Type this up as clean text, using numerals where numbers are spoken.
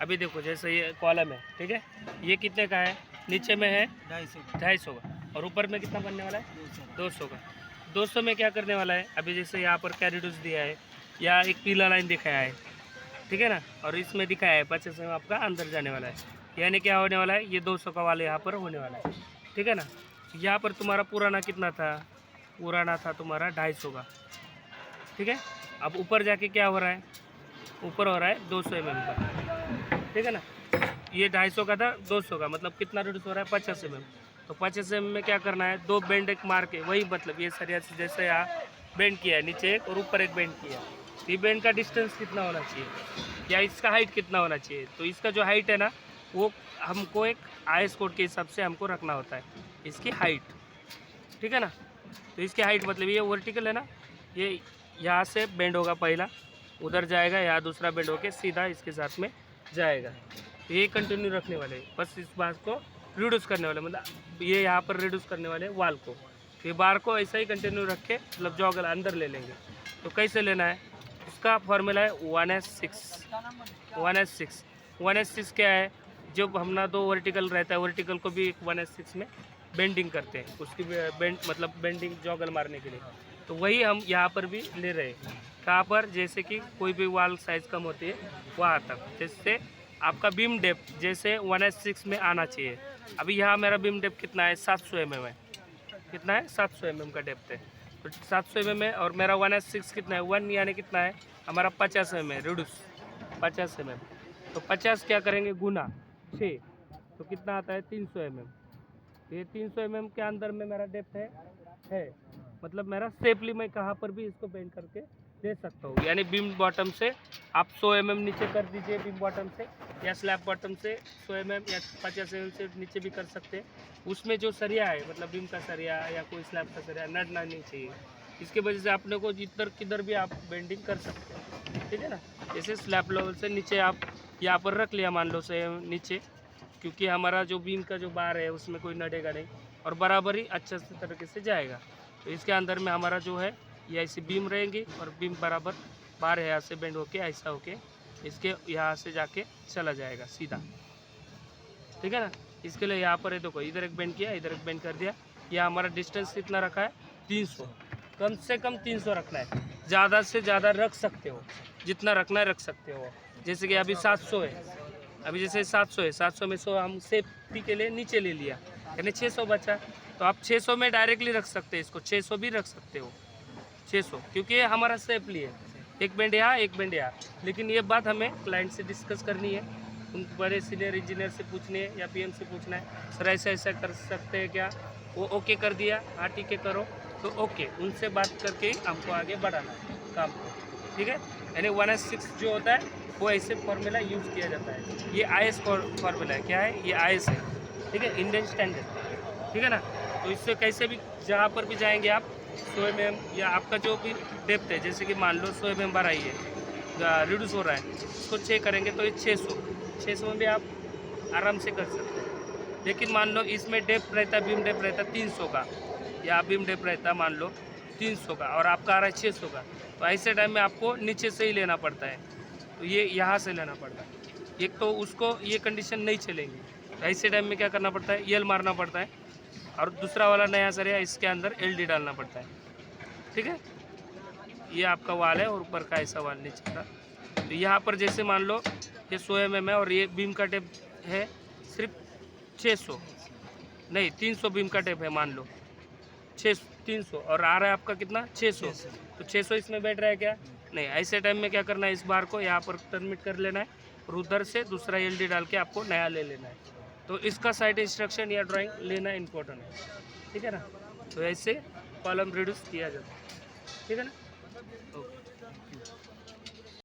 अभी देखो जैसे ये कॉलम है, ठीक है, ये कितने का है, नीचे में है 250 का, और ऊपर में कितना बनने वाला है 200 का। 200 में क्या करने वाला है, अभी जैसे यहाँ पर कैरिडोस दिया है या एक पीला लाइन दिखाया है, ठीक है ना, और इसमें दिखाया है 50 में आपका अंदर जाने वाला है, यानी क्या होने वाला है, ये 200 का वाले यहाँ पर होने वाला है, ठीक है ना। यहाँ पर तुम्हारा पुराना कितना था, पुराना था तुम्हारा 250 का, ठीक है। अब ऊपर जाके क्या हो रहा है, ऊपर हो रहा है 200 mm का, ठीक है ना। ये 250 का था, 200 का, मतलब कितना रिड्यूस हो रहा है 50 mm। तो 50 mm में क्या करना है, 2 बेंड एक मार के, वही मतलब ये सरिया से जैसे यहाँ बेंड किया है, नीचे एक और ऊपर एक बेंड किया है, तो ये बेंड का डिस्टेंस कितना होना चाहिए या इसका हाइट कितना होना चाहिए। तो इसका जो हाइट है ना, वो हमको एक आईएस कोड के हिसाब से हमको रखना होता है, इसकी हाइट, ठीक है ना। तो इसकी हाइट मतलब ये वर्टिकल है ना, ये यहाँ से बेंड होगा, पहला उधर जाएगा, यहाँ दूसरा बेंड होके सीधा इसके साथ में जाएगा। तो ये कंटिन्यू रखने वाले, बस इस बात को रिड्यूस करने वाले, मतलब ये यहाँ पर रिड्यूस करने वाले वाल को। तो ये बार को ऐसा ही कंटिन्यू रख के मतलब जॉगल अंदर ले लेंगे। तो कैसे लेना है, इसका फॉर्मूला है 1s6। 1s6 क्या है, जब हमना 2 वर्टिकल रहता है, वर्टिकल को भी 1s6 में बेंडिंग करते हैं, उसकी बेंड मतलब बेंडिंग जॉगल मारने के लिए। तो वही हम यहाँ पर भी ले रहे हैं, कहाँ पर, जैसे कि कोई भी वाल साइज़ कम होती है वहाँ तक, जिससे आपका बीम डेप्थ जैसे 1s6 में आना चाहिए। अभी यहाँ मेरा बीम डेप्थ कितना है, 700 mm है, कितना है 700 mm का डेप्थ है। तो 700 mm है और मेरा 1s6 कितना है, 1 यानी कितना है हमारा 50 mm है, रिड्यूस 50 mm। तो 50 क्या करेंगे गुना 6, तो कितना आता है 300 mm। ये 300 mm के अंदर में मेरा डेप्थ है, मतलब मेरा सेफली मैं कहाँ पर भी इसको बेंड करके दे सकता हूँ। यानी बीम बॉटम से आप 100 mm नीचे कर दीजिए बीम बॉटम से, या स्लैब बॉटम से 100 mm या 50 mm से नीचे भी कर सकते हैं। उसमें जो सरिया है, मतलब बीम का सरिया या कोई स्लैब का सरिया नड़ना नहीं चाहिए, इसके वजह से अपने को जिधर किधर भी आप बेंडिंग कर सकते हैं, ठीक है ना। जैसे स्लैब लेवल से नीचे आप यहाँ पर रख लिया मान लो से नीचे, क्योंकि हमारा जो बीम का जो बार है उसमें कोई नड़ेगा नहीं और बराबर ही अच्छे से तरीके से जाएगा। तो इसके अंदर में हमारा जो है ये ऐसी बीम रहेंगी और बीम बराबर बार है यहाँ से बेंड होके ऐसा होके इसके यहाँ से जाके चला जाएगा सीधा, ठीक है ना। इसके लिए यहाँ पर है देखो, इधर एक बेंड किया, इधर एक बेंड कर दिया। यह हमारा डिस्टेंस कितना रखा है 300, कम से कम 300 रखना है, ज़्यादा से ज़्यादा रख सकते हो, जितना रखना है रख सकते हो। जैसे कि अभी 700 है, अभी जैसे 700 है, 700 में 100 हम सेफ्टी के लिए नीचे ले लिया, यानी 600 बचा। तो आप 600 में डायरेक्टली रख सकते हैं इसको, 600 भी रख सकते हो 600, क्योंकि ये हमारा सेफली है, एक बेंड यहाँ एक बेंड यहाँ। लेकिन ये बात हमें क्लाइंट से डिस्कस करनी है, उन बड़े सीनियर इंजीनियर से पूछनी है या पीएम से पूछना है, सर ऐसा ऐसा कर सकते हैं क्या, वो ओके कर दिया, हाँ ठीक है करो, तो ओके उनसे बात करके ही हमको आगे बढ़ाना है काम को, ठीक है। यानी 1s6 जो होता है वो ऐसे फार्मूला यूज़ किया जाता है। ये आईएस फार्मूला है, क्या है ये आईएस है, ठीक है, इंडियन स्टैंडर्ड, ठीक है ना। तो इससे कैसे भी जहाँ पर भी जाएंगे आप 100 mm या आपका जो भी डेप्थ है, जैसे कि मान लो 100 mm बार आई है, रिड्यूस हो रहा है, इसको चेक करेंगे तो ये 600 में भी आप आराम से कर सकते हैं। लेकिन मान लो इसमें डेप्थ रहता, बीम डेप्थ रहता 300 का, या बीम डेप्थ रहता मान लो 300 का और आपका आ रहा है 600 का, तो ऐसे टाइम में आपको नीचे से ही लेना पड़ता है। तो ये यहाँ से लेना पड़ता है, एक तो उसको ये कंडीशन नहीं चलेंगी, तो ऐसे टाइम में क्या करना पड़ता है, यल मारना पड़ता है और दूसरा वाला नया सरिया इसके अंदर एलडी डालना पड़ता है, ठीक है। ये आपका वाल है और ऊपर का ऐसा वाल नीचे का। तो यहाँ पर जैसे मान लो ये 100 mm है और ये बीम का टेप है सिर्फ 600 नहीं 300 बीम का टेप है, मान लो 300 और आ रहा है आपका कितना 600, तो 600 इसमें बैठ रहा है क्या, नहीं। ऐसे टाइम में क्या करना है, इस बार को यहाँ पर टर्मिनेट कर लेना है और उधर से दूसरा एलडी डाल के आपको नया ले लेना है। तो इसका साइड इंस्ट्रक्शन या ड्राइंग लेना इम्पोर्टेंट है, ठीक है ना। तो ऐसे कॉलम रिड्यूस किया जाता है, ठीक है ना। ओके।